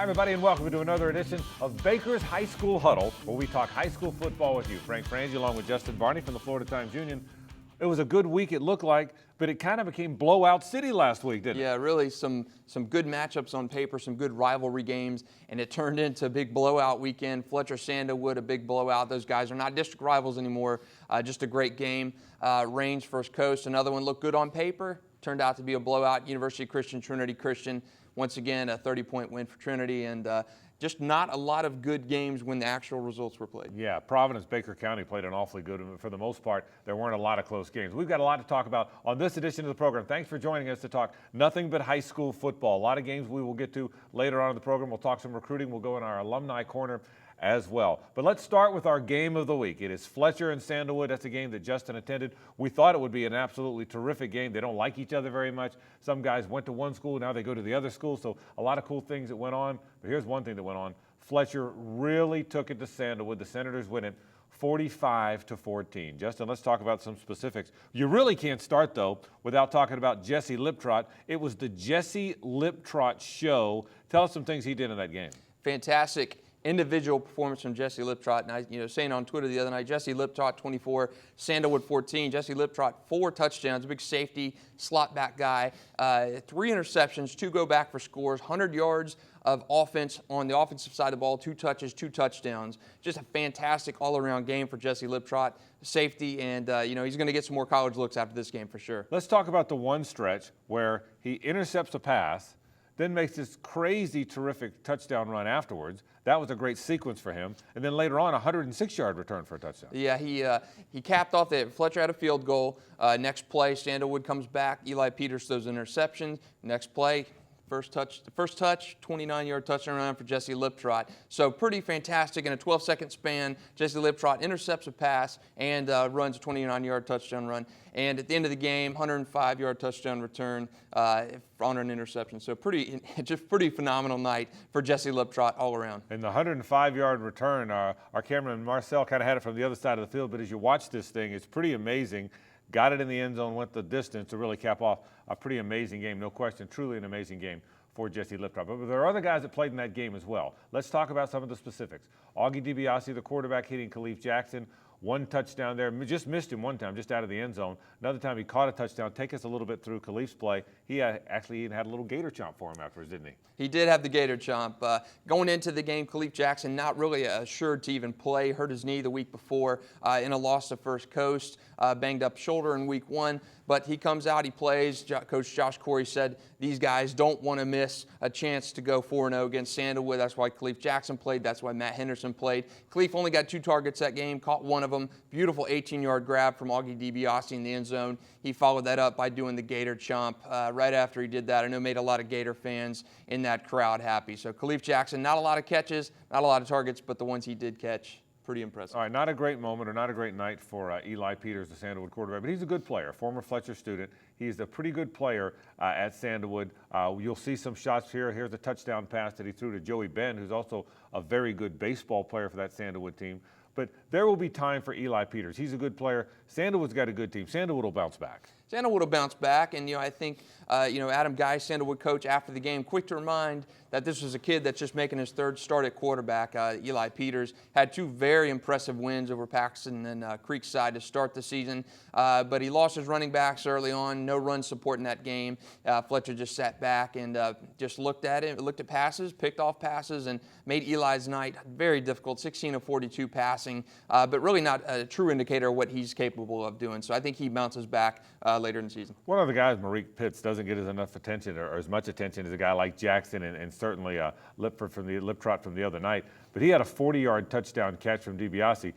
everybody, and welcome to another edition of Baker's High School Huddle, where we talk high school football with you. Frank Frangie along with Justin Barney from the Florida Times-Union. It was a good week, it looked like, but it kind of became blowout city last week, didn't it? Yeah, really some good matchups on paper, some good rivalry games, and it turned into a big blowout weekend. Fletcher, Sandalwood, a big blowout. Those guys are not district rivals anymore. Just a great game. Range, First Coast, another one looked good on paper. Turned out to be a blowout. University Christian, Trinity Christian. Once again, a 30-point win for Trinity, and just not a lot of good games when the actual results were played. Yeah, Providence, Baker County played an awfully good, for the most part, there weren't a lot of close games. We've got a lot to talk about on this edition of the program. Thanks for joining us to talk nothing but high school football. A lot of games we will get to later on in the program. We'll talk some recruiting. We'll go in our alumni corner as well. But let's start with our game of the week. It is Fletcher and Sandalwood. That's a game that Justin attended. We thought it would be an absolutely terrific game. They don't like each other very much. Some guys went to one school, now they go to the other school, so a lot of cool things that went on. But here's one thing that went on. Fletcher really took it to Sandalwood. The Senators win it 45-14. Justin, let's talk about some specifics. You really can't start, though, without talking about Jesse Liptrot. It was the Jesse Liptrot show. Tell us some things he did in that game. Fantastic individual performance from Jesse Liptrot. And I, saying on Twitter the other night, Jesse Liptrot 24, Sandalwood 14. Jesse Liptrot 4 touchdowns, a big safety, slot back guy, 3 interceptions, 2 go back for scores, 100 yards of offense on the offensive side of the ball, 2 touches, 2 touchdowns. Just a fantastic all-around game for Jesse Liptrot, safety, and he's going to get some more college looks after this game for sure. Let's talk about the one stretch where he intercepts a pass, then makes this crazy, terrific touchdown run afterwards. That was a great sequence for him. And then later on, a 106-yard return for a touchdown. Yeah, he capped off that. Fletcher had a field goal. Next play, Sandalwood comes back. Eli Peters throws an interception. Next play, first touch, 29-yard touchdown run for Jesse Liptrot. So pretty fantastic in a 12-second span. Jesse Liptrot intercepts a pass and runs a 29-yard touchdown run. And at the end of the game, 105-yard touchdown return on an interception. So just pretty phenomenal night for Jesse Liptrot all around. And the 105-yard return, our cameraman Marcel kind of had it from the other side of the field, but as you watch this thing, it's pretty amazing. Got it in the end zone, went the distance to really cap off a pretty amazing game. No question, truly an amazing game for Jesse Liptrot. But there are other guys that played in that game as well. Let's talk about some of the specifics. Augie DiBiase, the quarterback, hitting Khalif Jackson. 1 touchdown there. Just missed him one time, just out of the end zone. Another time he caught a touchdown. Take us a little bit through Khalif's play. He actually even had a little gator chomp for him afterwards, didn't he? He did have the gator chomp. Going into the game, Khalif Jackson not really assured to even play. Hurt his knee the week before in a loss to First Coast. Banged up shoulder in week 1. But he comes out, he plays. Coach Josh Corey said these guys don't want to miss a chance to go 4-0 against Sandalwood. That's why Khalif Jackson played. That's why Matt Henderson played. Khalif only got 2 targets that game, caught one of them. Beautiful 18-yard grab from Augie DiBiase in the end zone. He followed that up by doing the gator chomp right after he did that. I know made a lot of Gator fans in that crowd happy. So Khalif Jackson, not a lot of catches, not a lot of targets, but the ones he did catch, pretty impressive. All right, not a great moment or not a great night for Eli Peters, the Sandalwood quarterback, but he's a good player, former Fletcher student. He's a pretty good player at Sandalwood. You'll see some shots here. Here's a touchdown pass that he threw to Joey Ben, who's also a very good baseball player for that Sandalwood team. But there will be time for Eli Peters. He's a good player. Sandalwood's got a good team. Sandalwood will bounce back. Sandalwood will bounce back, and I think Adam Guy, Sandalwood coach, after the game, quick to remind that this was a kid that's just making his 3rd start at quarterback. Eli Peters had 2 very impressive wins over Paxton and Creekside to start the season, but he lost his running backs early on. No run support in that game. Fletcher just sat back and just looked at passes, picked off passes, and made Eli's night very difficult. 16 of 42 passing, but really not a true indicator of what he's capable of doing. So I think he bounces back later in the season. One of the guys, Marique Pitts, doesn't get enough attention or as much attention as a guy like Jackson and certainly Liptrot from the other night. But he had a 40-yard touchdown catch from DiBiase.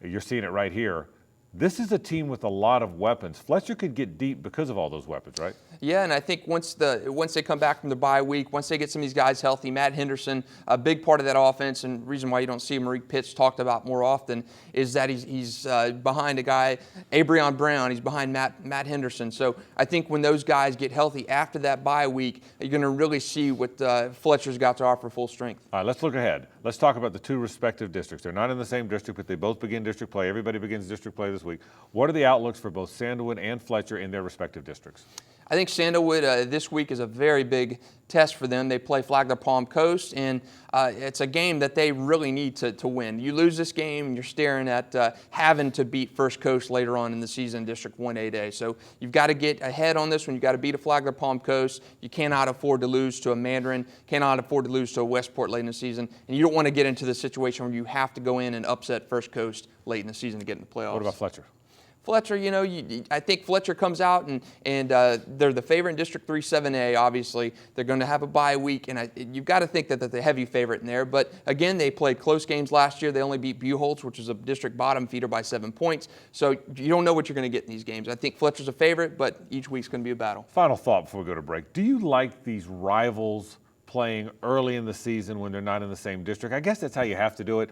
You're seeing it right here. This is a team with a lot of weapons. Fletcher could get deep because of all those weapons, right? Yeah, and I think once they come back from the bye week, once they get some of these guys healthy, Matt Henderson, a big part of that offense, and the reason why you don't see Marique Pitts talked about more often is that he's behind a guy, Abrion Brown. He's behind Matt Henderson. So I think when those guys get healthy after that bye week, you're going to really see what Fletcher's got to offer full strength. All right, let's look ahead. Let's talk about the 2 respective districts. They're not in the same district, but they both begin district play. Everybody begins district play this week. What are the outlooks for both Sandalwood and Fletcher in their respective districts? I think Sandalwood this week is a very big test for them. They play Flagler Palm Coast, and it's a game that they really need to win. You lose this game, you're staring at having to beat First Coast later on in the season, District 1A. So you've got to get ahead on this one. You've got to beat a Flagler Palm Coast. You cannot afford to lose to a Mandarin, cannot afford to lose to a Westport late in the season, and you don't want to get into the situation where you have to go in and upset First Coast late in the season to get in the playoffs. What about Fletcher? Fletcher, I think Fletcher comes out and they're the favorite in District 3 7A, obviously. They're going to have a bye week, and you've got to think that they're the heavy favorite in there. But, again, they played close games last year. They only beat Buchholz, which was a district bottom feeder, by 7 points. So you don't know what you're going to get in these games. I think Fletcher's a favorite, but each week's going to be a battle. Final thought before we go to break. Do you like these rivals playing early in the season when they're not in the same district? I guess that's how you have to do it.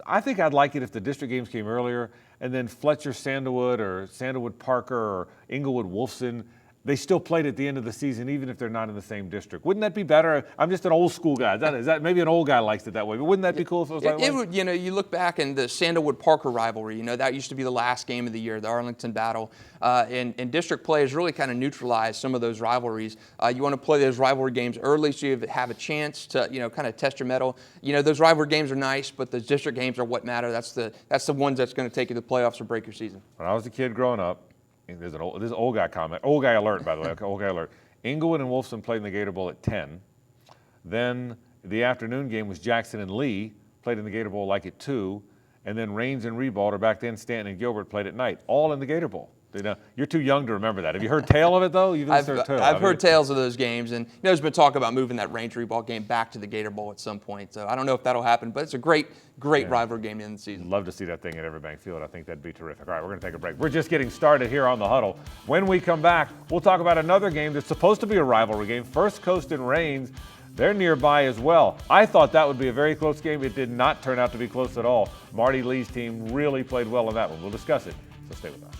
I think I'd like it if the district games came earlier, and then Fletcher Sandalwood or Sandalwood Parker or Inglewood Wolfson, they still played at the end of the season even if they're not in the same district. Wouldn't that be better? I'm just an old school guy. Is that maybe an old guy likes it that way, but wouldn't that be cool if it was like that? It would, you look back in the Sandalwood Parker rivalry, that used to be the last game of the year, the Arlington battle. And district play has really kind of neutralized some of those rivalries. You want to play those rivalry games early so you have a chance to, kind of test your mettle. Those rivalry games are nice, but the district games are what matter. That's the ones that's going to take you to the playoffs or break your season. When I was a kid growing up, this is old guy comment. Old guy alert, by the way. Okay, old guy alert. Inglewood and Wolfson played in the Gator Bowl at 10. Then the afternoon game was Jackson and Lee, played in the Gator Bowl like at 2. And then Raines and Rebald, or back then Stanton and Gilbert, played at night, all in the Gator Bowl. You're too young to remember that. Have you heard tale of it, though? I've heard tales of those games, and there's been talk about moving that Raines Rebald game back to the Gator Bowl at some point. So I don't know if that'll happen, but it's a great rivalry game in the season. Love to see that thing at Everbank Field. I think that'd be terrific. All right, we're going to take a break. We're just getting started here on the Huddle. When we come back, we'll talk about another game that's supposed to be a rivalry game. First Coast and Raines, they're nearby as well. I thought that would be a very close game. It did not turn out to be close at all. Marty Lee's team really played well in that one. We'll discuss it, so stay with us.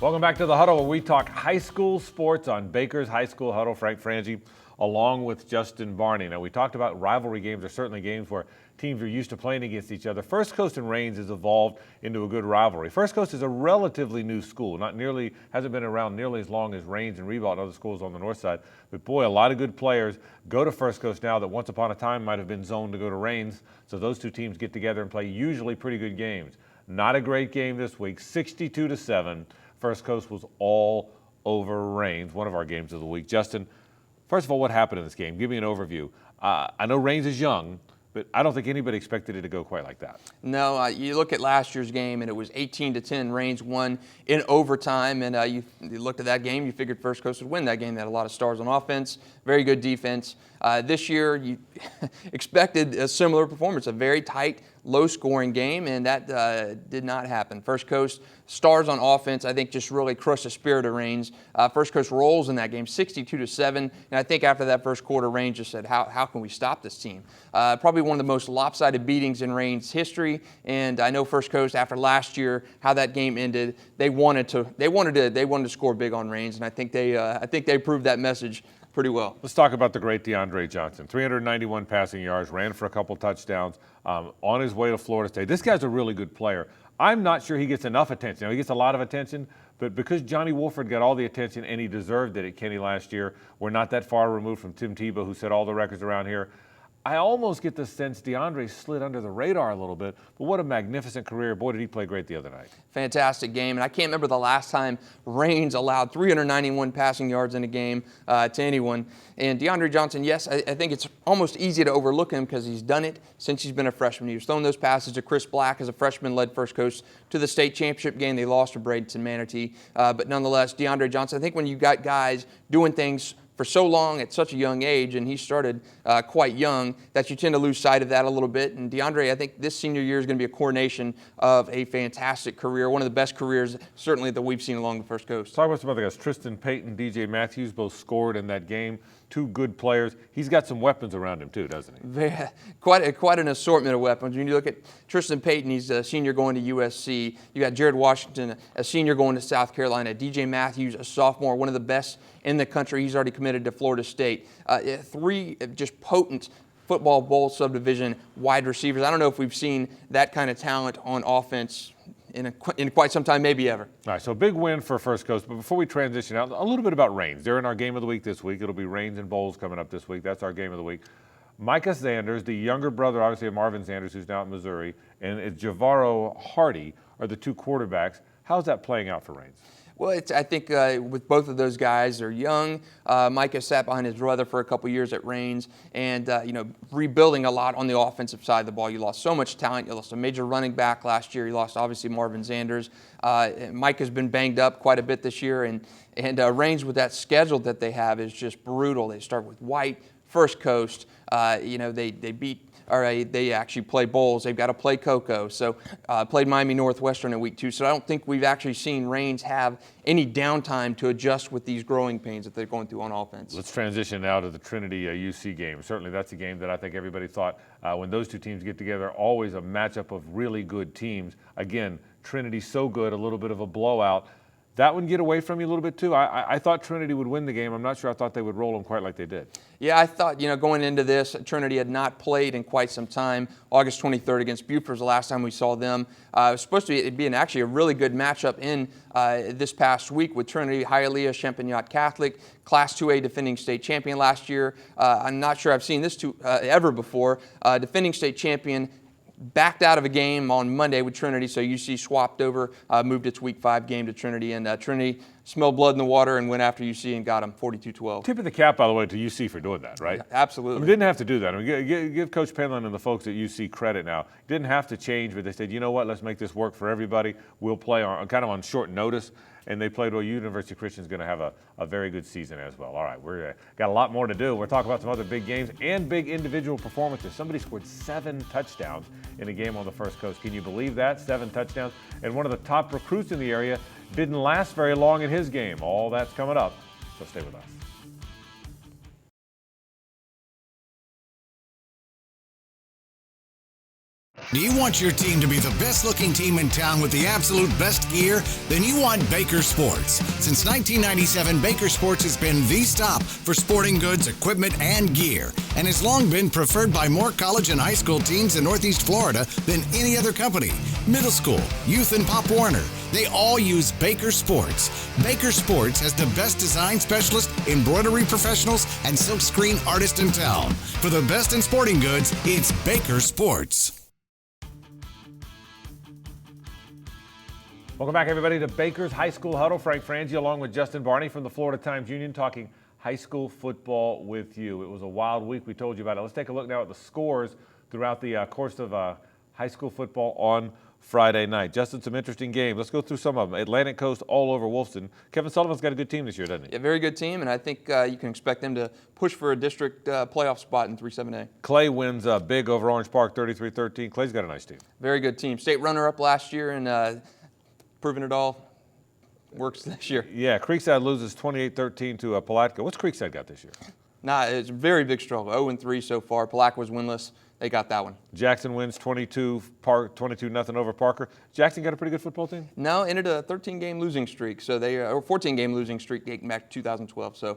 Welcome back to the Huddle, where we talk high school sports on Baker's High School Huddle. Frank Frangie along with Justin Barney. Now, we talked about rivalry games. Are certainly games where teams are used to playing against each other. First Coast and Raines has evolved into a good rivalry. First Coast is a relatively new school, hasn't been around nearly as long as Raines and Rebald and other schools on the north side. But boy, a lot of good players go to First Coast now that once upon a time might have been zoned to go to Raines. So those two teams get together and play usually pretty good games. Not a great game this week, 62-7. First Coast was all over Raines, one of our games of the week. Justin, first of all, what happened in this game? Give me an overview. I know Raines is young, but I don't think anybody expected it to go quite like that. No, you look at last year's game, and it was 18-10. Raines won in overtime, and you looked at that game, you figured First Coast would win that game. They had a lot of stars on offense, very good defense. This year, you expected a similar performance, a very tight, low-scoring game, and that did not happen. First Coast, stars on offense, I think just really crushed the spirit of Raines. First Coast rolls in that game, 62-7, and I think after that first quarter, Raines just said, how can we stop this team? Probably one of the most lopsided beatings in Raines history, and I know First Coast, after last year, how that game ended, they wanted to score big on Raines, and I think they proved that message pretty well. Let's talk about the great DeAndre Johnson. 391 passing yards, ran for a couple touchdowns on his way to Florida State. This guy's a really good player. I'm not sure he gets enough attention. He gets a lot of attention, but because Johnny Wolford got all the attention and he deserved it at Kenny last year, we're not that far removed from Tim Tebow, who set all the records around here. I almost get the sense DeAndre slid under the radar a little bit, but what a magnificent career. Boy, did he play great the other night. Fantastic game, and I can't remember the last time Raines allowed 391 passing yards in a game to anyone. And DeAndre Johnson, yes, I think it's almost easy to overlook him because he's done it since he's been a freshman. He was throwing those passes to Chris Black as a freshman, led First Coast to the state championship game. They lost to Bradenton Manatee, but nonetheless, DeAndre Johnson, I think when you got guys doing things for so long at such a young age, and he started quite young, that you tend to lose sight of that a little bit. And DeAndre, I think this senior year is going to be a coronation of a fantastic career, one of the best careers certainly that we've seen along the First Coast. Talk about some other guys. Tristan Payton, DJ Matthews both scored in that game. Two good players. He's got some weapons around him too, doesn't he? Quite an assortment of weapons. When you look at Tristan Payton, he's a senior going to USC. You got Jared Washington, a senior going to South Carolina. DJ Matthews, a sophomore, one of the best in the country. He's already committed to Florida State. Three just potent football bowl subdivision wide receivers. I don't know if we've seen that kind of talent on offense in quite some time, maybe ever. All right, so big win for First Coast. But before we transition out, a little bit about Reigns. They're in our game of the week this week. It'll be Reigns and Bowles coming up this week. That's our game of the week. Micah Sanders, the younger brother, obviously, of Marvin Sanders, who's now at Missouri, and it's Javaro Hardy are the two quarterbacks. How's that playing out for Reigns? Well, I think with both of those guys, they're young. Micah sat behind his brother for a couple years at Reigns, and rebuilding a lot on the offensive side of the ball. You lost so much talent. You lost a major running back last year. You lost obviously Marvin Sanders. Micah's been banged up quite a bit this year, and Reigns with that schedule that they have is just brutal. They start with White, First Coast. They beat. All right, they actually play Bowles. They've got to play Cocoa. So played Miami Northwestern in week 2. So I don't think we've actually seen Reigns have any downtime to adjust with these growing pains that they're going through on offense. Let's transition now to the Trinity UC game. Certainly that's a game that I think everybody thought when those two teams get together, always a matchup of really good teams. Again, Trinity so good, a little bit of a blowout. That one get away from you a little bit too. I thought Trinity would win the game. I'm not sure I thought they would roll them quite like they did. Yeah, I thought, going into this, Trinity had not played in quite some time. August 23rd against Buford was the last time we saw them. It was supposed to be actually a really good matchup in this past week with Trinity, Hialeah, Champagnat Catholic, Class 2A defending state champion last year. I'm not sure I've seen this ever before. Defending state champion backed out of a game on Monday with Trinity, so UC swapped over, moved its Week 5 game to Trinity, and Trinity smelled blood in the water and went after UC and got them 42-12. Tip of the cap, by the way, to UC for doing that, right? Yeah, absolutely. We didn't have to do that. I mean, give Coach Penland and the folks at UC credit now. Didn't have to change, but they said, you know what, let's make this work for everybody. We'll play kind of on short notice. And they played well. University Christian's going to have a very good season as well. All right, we're got a lot more to do. We're talking about some other big games and big individual performances. Somebody scored 7 touchdowns in a game on the First Coast. Can you believe that? 7 touchdowns. And one of the top recruits in the area didn't last very long in his game. All that's coming up, so stay with us. Do you want your team to be the best-looking team in town with the absolute best gear? Then you want Baker Sports. Since 1997, Baker Sports has been the stop for sporting goods, equipment, and gear, and has long been preferred by more college and high school teams in Northeast Florida than any other company. Middle school, youth, and Pop Warner, they all use Baker Sports. Baker Sports has the best design specialist, embroidery professionals, and silkscreen artists in town. For the best in sporting goods, it's Baker Sports. Welcome back, everybody, to Baker's High School Huddle. Frank Frangie along with Justin Barney from the Florida Times-Union talking high school football with you. It was a wild week. We told you about it. Let's take a look now at the scores throughout the course of high school football on Friday night. Justin, some interesting games. Let's go through some of them. Atlantic Coast all over Wolfson. Kevin Sullivan's got a good team this year, doesn't he? Yeah, very good team, and I think you can expect them to push for a district playoff spot in 3-7A. Clay wins big over Orange Park, 33-13. Clay's got a nice team. Very good team. State runner-up last year, and proving it all works this year. Yeah, Creekside loses 28-13 to Palatka. What's Creekside got this year? It's a very big struggle. 0-3 so far. Palatka was winless. They got that one. Jackson wins 22-0 over Parker. Jackson got a pretty good football team? No, ended a 13-game losing streak. So they or 14-game losing streak dating back to 2012. So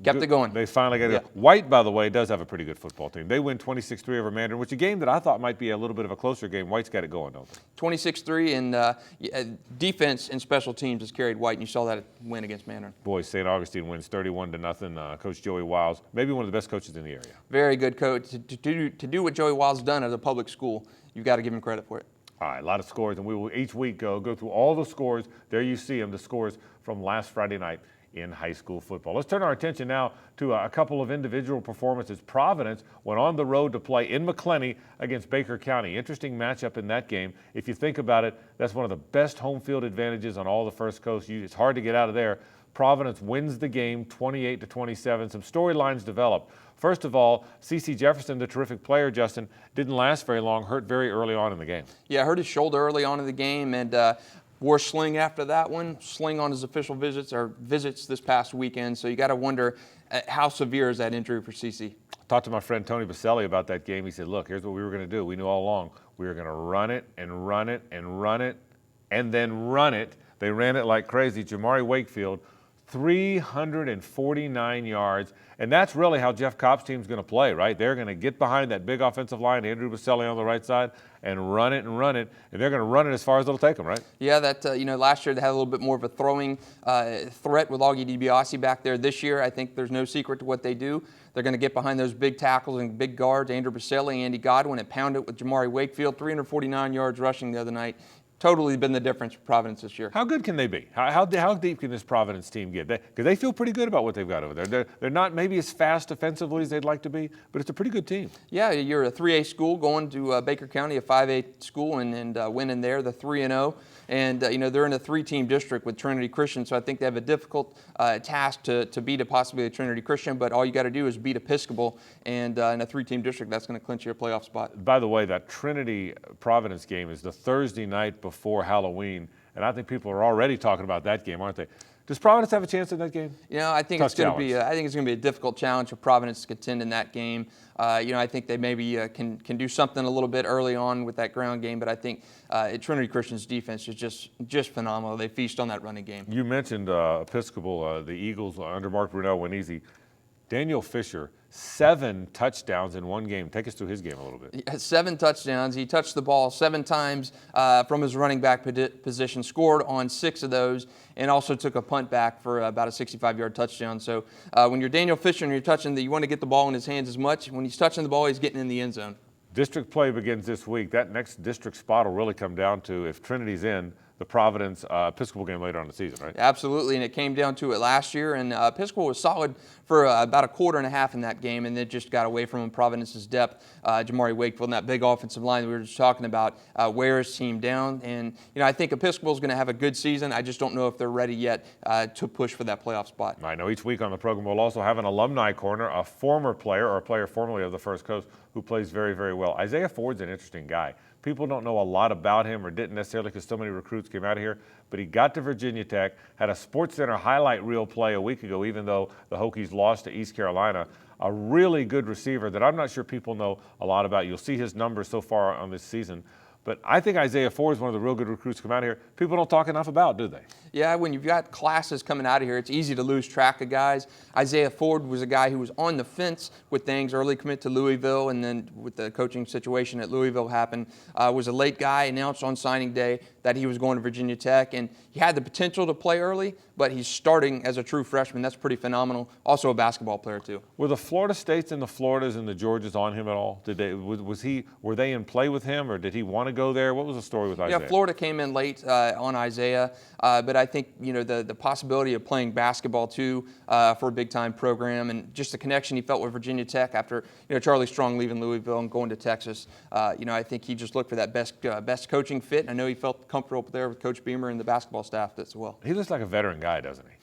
kept it going. They finally got it. Yeah. White, by the way, does have a pretty good football team. They win 26-3 over Mandarin, which is a game that I thought might be a little bit of a closer game. White's got it going, don't they? 26-3, and defense and special teams has carried White, and you saw that win against Mandarin. Boys, St. Augustine wins 31-0. Coach Joey Wiles, maybe one of the best coaches in the area. Very good coach. To do what Joey Wiles done at a public school, you've got to give him credit for it. All right, a lot of scores, and we will each week go through all the scores. There you see them, the scores from last Friday night in high school football. Let's turn our attention now to a couple of individual performances. Providence went on the road to play in McClenny against Baker County. Interesting matchup in that game. If you think about it, that's one of the best home field advantages on all the First Coast. It's hard to get out of there. Providence wins the game 28-27. Some storylines develop. First of all, C.C. Jefferson, the terrific player, Justin, didn't last very long, hurt very early on in the game. Yeah, hurt his shoulder early on in the game, and wore sling after that one. Sling on his official visits this past weekend. So you got to wonder how severe is that injury for CC. Talked to my friend Tony Baselli about that game. He said, look, here's what we were going to do. We knew all along we were going to run it and run it and run it and then run it. They ran it like crazy. Jamari Wakefield, 349 yards. And that's really how Jeff Cobb's team's going to play, right? They're going to get behind that big offensive line, Andrew Baselli on the right side, and run it, and they're going to run it as far as it'll take them, right? Yeah, that last year they had a little bit more of a throwing threat with Augie DiBiase back there. This year, I think there's no secret to what they do. They're going to get behind those big tackles and big guards, Andrew Baselli, Andy Godwin, and pound it with Jamari Wakefield, 349 yards rushing the other night. Totally been the difference for Providence this year. How good can they be? How deep can this Providence team get? Because they feel pretty good about what they've got over there. They're not maybe as fast offensively as they'd like to be, but it's a pretty good team. Yeah, you're a 3A school going to Baker County, a 5A school, and winning there, the 3-0. And, they're in a 3-team district with Trinity Christian, so I think they have a difficult task to beat possibly a Trinity Christian, but all you got to do is beat Episcopal, and in a 3-team district, that's going to clinch your playoff spot. By the way, that Trinity-Providence game is the Thursday night before Halloween, and I think people are already talking about that game, aren't they? Does Providence have a chance in that game? I think it's going to be. I think it's going to be a difficult challenge for Providence to contend in that game. I think they maybe can do something a little bit early on with that ground game, but I think Trinity Christian's defense is just phenomenal. They feast on that running game. You mentioned Episcopal, the Eagles under Mark Brunell went easy. Daniel Fisher, 7 touchdowns in one game. Take us through his game a little bit. He had 7 touchdowns. He touched the ball 7 times from his running back position, scored on 6 of those, and also took a punt back for about a 65-yard touchdown. So when you're Daniel Fisher and you're touching you want to get the ball in his hands as much. When he's touching the ball, he's getting in the end zone. District play begins this week. That next district spot will really come down to if Trinity's in the Providence Episcopal game later on in the season, right? Absolutely, and it came down to it last year, and Episcopal was solid for about a quarter and a half in that game, and it just got away from Providence's depth. Jamari Wakefield and that big offensive line that we were just talking about wear his team down, and I think Episcopal's going to have a good season. I just don't know if they're ready yet to push for that playoff spot. I know each week on the program we'll also have an alumni corner, a former player or a player formerly of the First Coast who plays very, very well. Isaiah Ford's an interesting guy. People don't know a lot about him, or didn't necessarily, because so many recruits came out of here, but he got to Virginia Tech, had a SportsCenter highlight reel play a week ago, even though the Hokies lost to East Carolina. A really good receiver that I'm not sure people know a lot about. You'll see his numbers so far on this season. But I think Isaiah Ford is one of the real good recruits to come out of here. People don't talk enough about, do they? Yeah, when you've got classes coming out of here, it's easy to lose track of guys. Isaiah Ford was a guy who was on the fence with things, early commit to Louisville, and then with the coaching situation at Louisville happened, was a late guy, announced on signing day that he was going to Virginia Tech, and he had the potential to play early, but he's starting as a true freshman. That's pretty phenomenal. Also a basketball player, too. Were the Florida States and the Floridas and the Georgias on him at all? Were they in play with him, or did he want to go there? What was the story with Isaiah? Yeah, Florida came in late on Isaiah, but I think the possibility of playing basketball too for a big-time program, and just the connection he felt with Virginia Tech after Charlie Strong leaving Louisville and going to Texas. I think he just looked for that best coaching fit. And I know he felt comfortable there with Coach Beamer and the basketball staff as well. He looks like a veteran guy, doesn't he?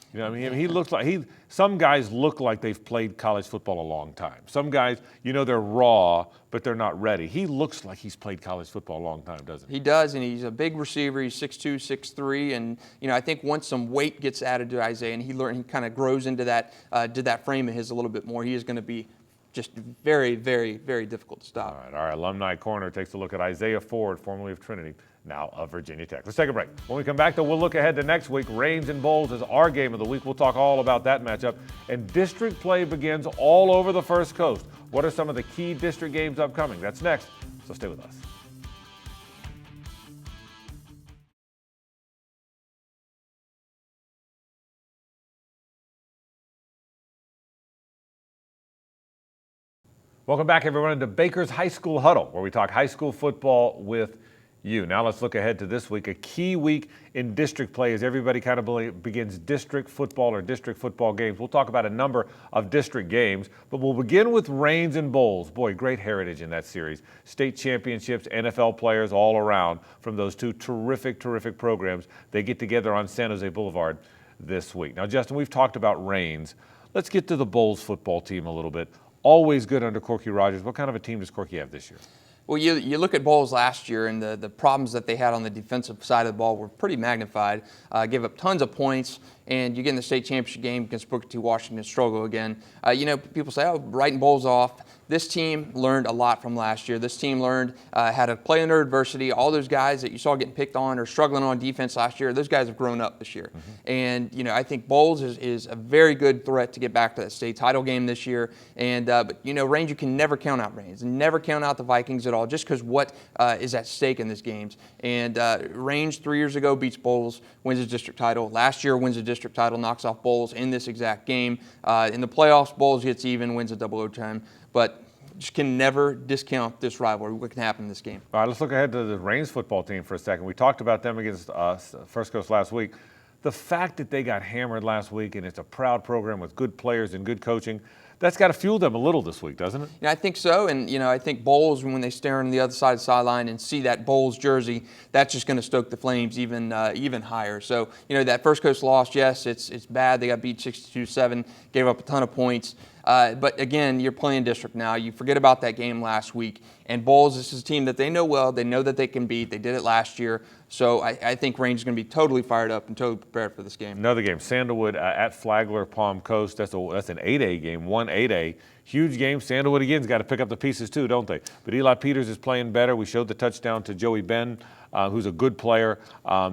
He looks like some guys look like they've played college football a long time. Some guys, they're raw, but they're not ready. He looks like he's played college football a long time, doesn't he? He does, and he's a big receiver. He's 6'2", 6'3", and I think once some weight gets added to Isaiah and he kind of grows into that frame of his a little bit more, he is going to be just very, very, very difficult to stop. All right, our alumni corner takes a look at Isaiah Ford, formerly of Trinity, now of Virginia Tech. Let's take a break. When we come back, though, we'll look ahead to next week. Reigns and Bowls is our game of the week. We'll talk all about that matchup. And district play begins all over the First Coast. What are some of the key district games upcoming? That's next, so stay with us. Welcome back, everyone, to Baker's High School Huddle, where we talk high school football with you. Now let's look ahead to this week, a key week in district play as everybody kind of begins district football games. We'll talk about a number of district games, but we'll begin with Reigns and Bowls. Boy, great heritage in that series. State championships, NFL players all around from those two terrific programs. They get together on San Jose Boulevard this week. Now, Justin, we've talked about Reigns. Let's get to the Bowls football team a little bit. Always good under Corky Rogers. What kind of a team does Corky have this year? Well, you look at Bowles last year, and the problems that they had on the defensive side of the ball were pretty magnified. Gave up tons of points, and you get in the state championship game against Booker T. Washington, struggle again. People say, oh, writing Bowles off. This team learned a lot from last year. This team learned how to play under adversity. All those guys that you saw getting picked on or struggling on defense last year, those guys have grown up this year. And, I think Bowles is a very good threat to get back to that state title game this year. And, but Range, you can never count out Range. Never count out the Vikings at all, just because what is at stake in this games. And Range 3 years ago beats Bowles, wins his district title. Last year wins the district title, knocks off Bowles in this exact game. In the playoffs, Bowles gets even, wins a double overtime. But just can never discount this rivalry, what can happen in this game. All right, let's look ahead to the Reigns football team for a second. We talked about them against First Coast last week. The fact that they got hammered last week, and it's a proud program with good players and good coaching, that's got to fuel them a little this week, doesn't it? Yeah, I think so. And, I think Bowles, when they stare on the other side of the sideline and see that Bowles jersey, that's just going to stoke the flames even higher. So, that First Coast loss, yes, it's bad. They got beat 62-7, gave up a ton of points. But again, you're playing district now. You forget about that game last week. And Bowles, this is a team that they know well. They know that they can beat. They did it last year. So I think Range is going to be totally fired up and totally prepared for this game. Another game, Sandalwood at Flagler, Palm Coast. That's an 8A game, 1-8A. Huge game. Sandalwood again's got to pick up the pieces too, don't they? But Eli Peters is playing better. We showed the touchdown to Joey Ben, who's a good player.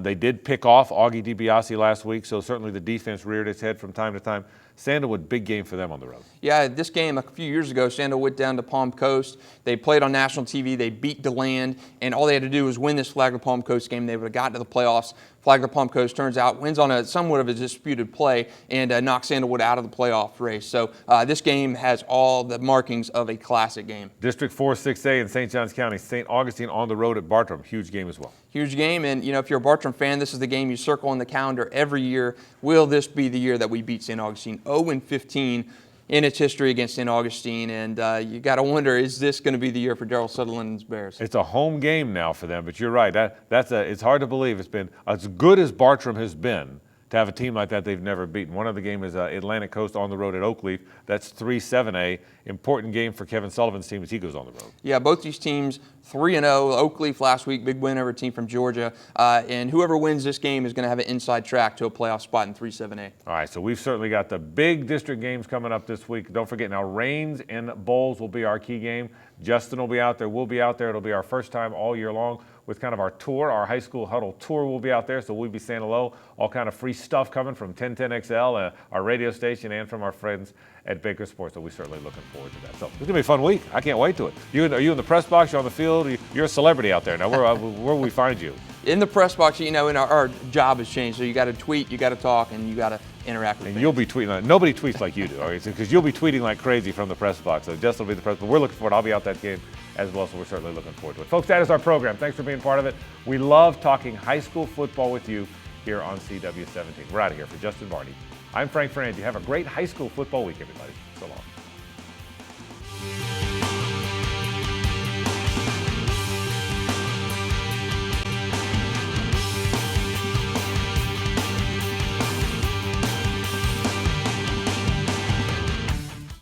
They did pick off Augie DiBiase last week, so certainly the defense reared its head from time to time. Sandalwood, big game for them on the road. Yeah, this game a few years ago, Sandalwood down to Palm Coast. They played on national TV. They beat DeLand, and all they had to do was win this Flagler Palm Coast game. They would have gotten to the playoffs. Flagler Palm Coast turns out wins on a somewhat of a disputed play and knocks Sandalwood out of the playoff race. So this game has all the markings of a classic game. District 4, 6A in St. Johns County. St. Augustine on the road at Bartram. Huge game as well. Huge game, and if you're a Bartram fan, this is the game you circle on the calendar every year. Will this be the year that we beat St. Augustine? 0-15 in its history against St. Augustine, and you got to wonder, is this going to be the year for Darrell Sutherland and his Bears? It's a home game now for them, but you're right. It's hard to believe it's been as good as Bartram has been to have a team like that they've never beaten. One other game is Atlantic Coast on the road at Oakleaf. That's 3-7A. Important game for Kevin Sullivan's team as he goes on the road. Yeah, both these teams 3-0. Oakleaf last week, big win over a team from Georgia. And whoever wins this game is going to have an inside track to a playoff spot in 3-7A. All right, so we've certainly got the big district games coming up this week. Don't forget now, Rains and Bowles will be our key game. Justin will be out there. We'll be out there. It'll be our first time all year long with kind of our tour, our high school huddle tour will be out there, so we'll be saying hello. All kind of free stuff coming from 1010XL, our radio station, and from our friends at Baker Sports, so we're certainly looking forward to that. So it's going to be a fun week. I can't wait to it. Are you in the press box? You're on the field? You're a celebrity out there. Now, where will we find you? In the press box, and our job has changed, so you got to tweet, you got to talk, and you got to interact with and fans. You'll be tweeting. Nobody tweets like you do, all right? Because you'll be tweeting like crazy from the press box. So Justin will be the press, but we're looking forward. I'll be out that game as well, so we're certainly looking forward to it. Folks, that is our program. Thanks for being part of it. We love talking high school football with you here on CW17. We're out of here. For Justin Varney, I'm Frank Frangie. Have a great high school football week, everybody. So long.